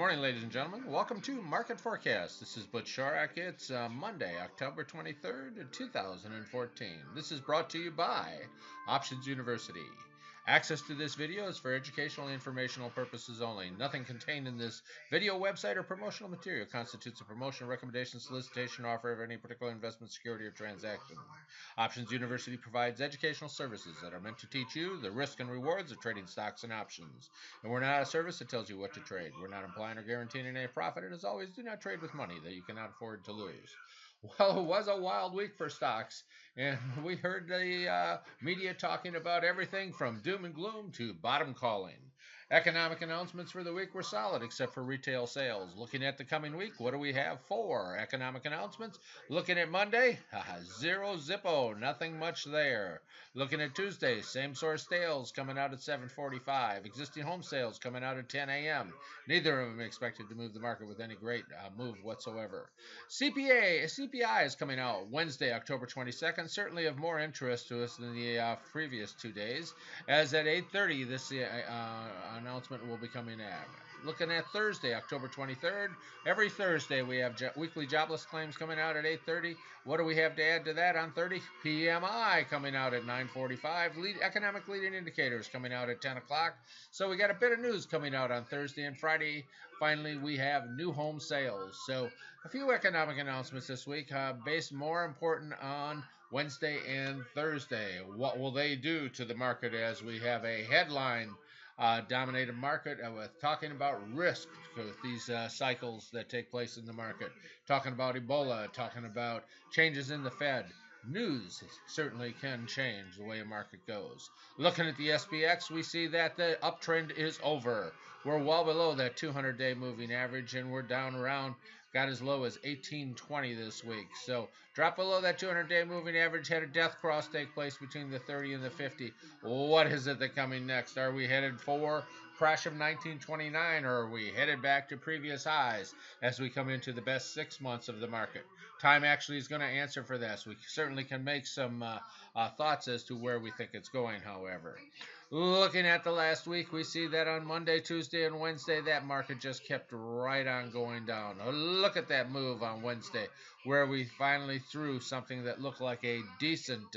morning, ladies and gentlemen. Welcome to Market Forecast. This is Butch Sharak. It's Monday, October 23rd, 2014. This is brought to you by Options University. Access to this video is for educational and informational purposes only. Nothing contained in this video, website, or promotional material constitutes a promotion, recommendation, solicitation, or offer of any particular investment, security, or transaction. Options University provides educational services that are meant to teach you the risk and rewards of trading stocks and options. And we're not a service that tells you what to trade. We're not implying or guaranteeing any profit, and as always, do not trade with money that you cannot afford to lose. Well, it was a wild week for stocks, and we heard the media talking about everything from doom and gloom to bottom calling. Economic announcements for the week were solid, except for retail sales. Looking at the coming week, what do we have? 4 economic announcements. Looking at Monday, zero zippo, nothing much there. Looking at Tuesday, same source sales coming out at 7:45. Existing home sales coming out at 10 a.m. Neither of them expected to move the market with any great move whatsoever. CPI is coming out Wednesday, October 22nd. Certainly of more interest to us than the previous 2 days, as at 8:30 this announcement will be coming out. Looking at Thursday, October 23rd. Every Thursday we have weekly jobless claims coming out at 8:30. What do we have to add to that on 30? PMI coming out at 9:45. Economic leading indicators coming out at 10 o'clock. So we got a bit of news coming out on Thursday and Friday. Finally, we have new home sales. So a few economic announcements this week, based more important on Wednesday and Thursday. What will they do to the market as we have a headline dominated market with talking about risk with these cycles that take place in the market, talking about Ebola, talking about changes in the Fed. News certainly can change the way a market goes. Looking at the SPX, we see that the uptrend is over. We're well below that 200-day moving average, and we're down around, got as low as 1820 this week. So drop below that 200-day moving average. Had a death cross take place between the 30 and the 50. What is it that coming next? Are we headed for crash of 1929, or are we headed back to previous highs as we come into the best 6 months of the market? Time actually is going to answer for this. We certainly can make some thoughts as to where we think it's going, however. Looking at the last week, we see that on Monday, Tuesday, and Wednesday, that market just kept right on going down. Look at that move on Wednesday, where we finally threw something that looked like a decent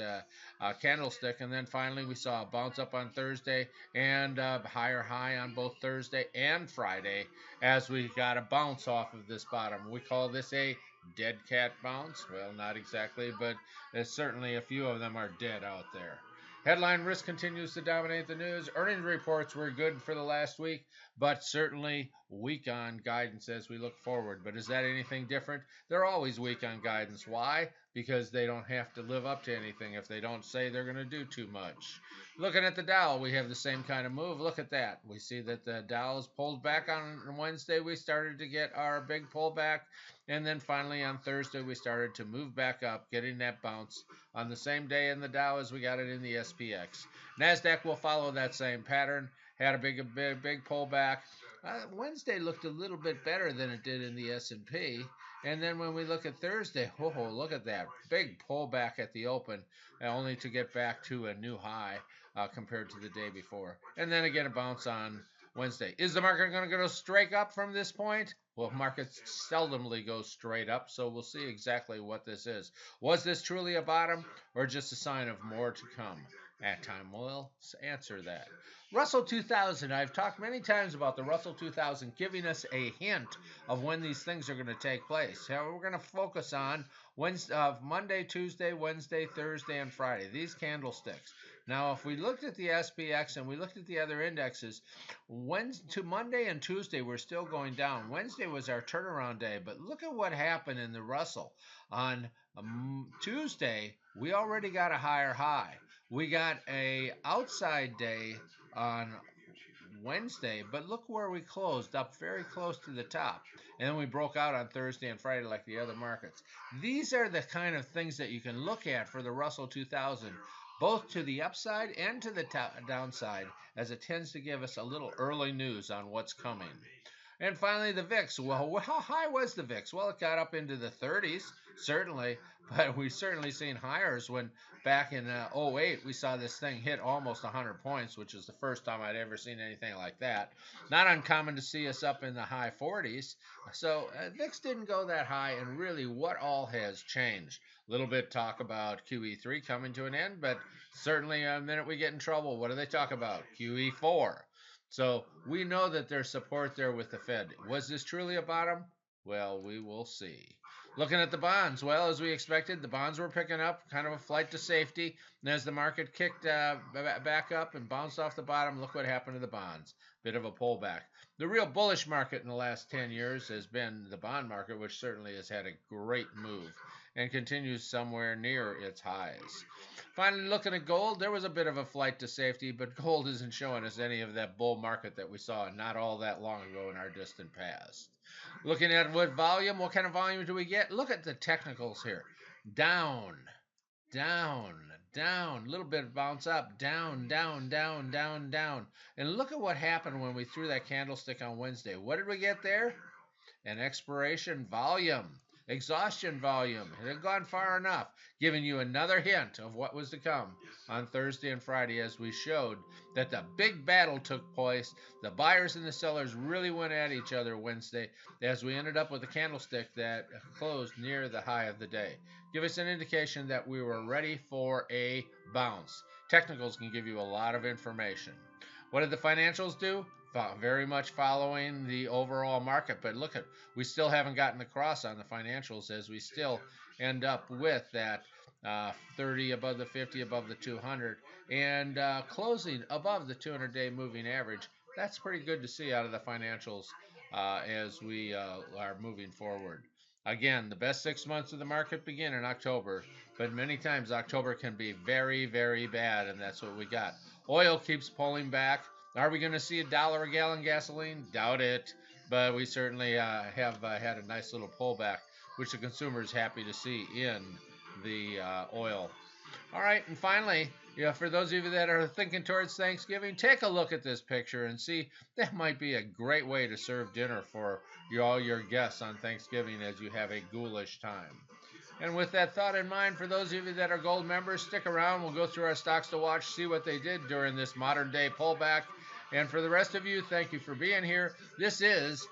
candlestick, and then finally we saw a bounce up on Thursday and a higher high on both Thursday and Friday as we got a bounce off of this bottom. We call this a dead cat bounce. Well, not exactly, but there's certainly a few of them are dead out there. Headline risk continues to dominate the news. Earnings reports were good for the last week, but certainly weak on guidance as we look forward. But is that anything different? They're always weak on guidance. Why? Because they don't have to live up to anything if they don't say they're going to do too much. Looking at the Dow, we have the same kind of move. Look at that. We see that the Dow is pulled back on Wednesday. We started to get our big pullback. And then finally on Thursday, we started to move back up, getting that bounce on the same day in the Dow as we got it in the SPX. NASDAQ will follow that same pattern. Had a big pullback. Wednesday looked a little bit better than it did in the S&P. And then when we look at Thursday, look at that. Big pullback at the open, only to get back to a new high compared to the day before. And then again, a bounce on Wednesday. Is the market going to go straight up from this point? Well, markets seldomly go straight up, so we'll see exactly what this is. Was this truly a bottom or just a sign of more to come? At time will answer that. Russell 2000. I've talked many times about the Russell 2000 giving us a hint of when these things are going to take place. We're going to focus on Monday, Tuesday, Wednesday, Thursday, and Friday. These candlesticks. Now, if we looked at the SPX and we looked at the other indexes, Monday and Tuesday we're still going down. Wednesday was our turnaround day, but look at what happened in the Russell. On Tuesday, we already got a higher high. We got a outside day on Wednesday, but look where we closed, up very close to the top. And then we broke out on Thursday and Friday like the other markets. These are the kind of things that you can look at for the Russell 2000, both to the upside and to the downside, as it tends to give us a little early news on what's coming. And finally, the VIX. Well, how high was the VIX? Well, it got up into the 30s, certainly, but we've certainly seen higher when back in '08 we saw this thing hit almost 100 points, which is the first time I'd ever seen anything like that. Not uncommon to see us up in the high 40s. So VIX didn't go that high, and really, what all has changed? A little bit talk about QE3 coming to an end, but certainly a minute we get in trouble, what do they talk about? QE4. So we know that there's support there with the Fed. Was this truly a bottom? Well, we will see. Looking at the bonds, well, as we expected, the bonds were picking up, kind of a flight to safety. And as the market kicked back up and bounced off the bottom, look what happened to the bonds. Bit of a pullback. The real bullish market in the last 10 years has been the bond market, which certainly has had a great move and continues somewhere near its highs. Finally, looking at gold, there was a bit of a flight to safety, but gold isn't showing us any of that bull market that we saw not all that long ago in our distant past. Looking at what volume, what kind of volume do we get? Look at the technicals here. Down, down, down, a little bit of bounce up, down, down, down, down, down. And look at what happened when we threw that candlestick on Wednesday. What did we get there? An expiration volume, exhaustion volume. It had gone far enough, giving you another hint of what was to come on Thursday and Friday as we showed that the big battle took place. The buyers and the sellers really went at each other Wednesday as we ended up with a candlestick that closed near the high of the day. Give us an indication that we were ready for a bounce. Technicals can give you a lot of information. What did the financials do? Very much following the overall market, but look at, we still haven't gotten across on the financials as we still end up with that 30 above the 50 above the 200 and closing above the 200-day moving average. That's pretty good to see out of the financials as we are moving forward. Again, the best 6 months of the market begin in October, but many times October can be very, very bad, and that's what we got. Oil keeps pulling back. Are we going to see $1 a gallon gasoline? Doubt it, but we certainly have had a nice little pullback, which the consumer is happy to see in the oil. All right, and finally, for those of you that are thinking towards Thanksgiving, take a look at this picture and see that might be a great way to serve dinner for all your guests on Thanksgiving as you have a ghoulish time. And with that thought in mind, for those of you that are gold members, stick around. We'll go through our stocks to watch, see what they did during this modern day pullback. And for the rest of you, thank you for being here. This is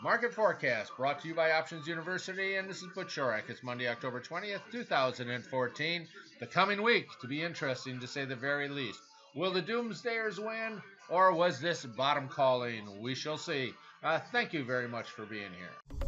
Market Forecast, brought to you by Options University, and this is Butch Shorak. It's Monday, October 20th, 2014. The coming week to be interesting, to say the very least. Will the doomsdayers win, or was this bottom calling? We shall see. Thank you very much for being here.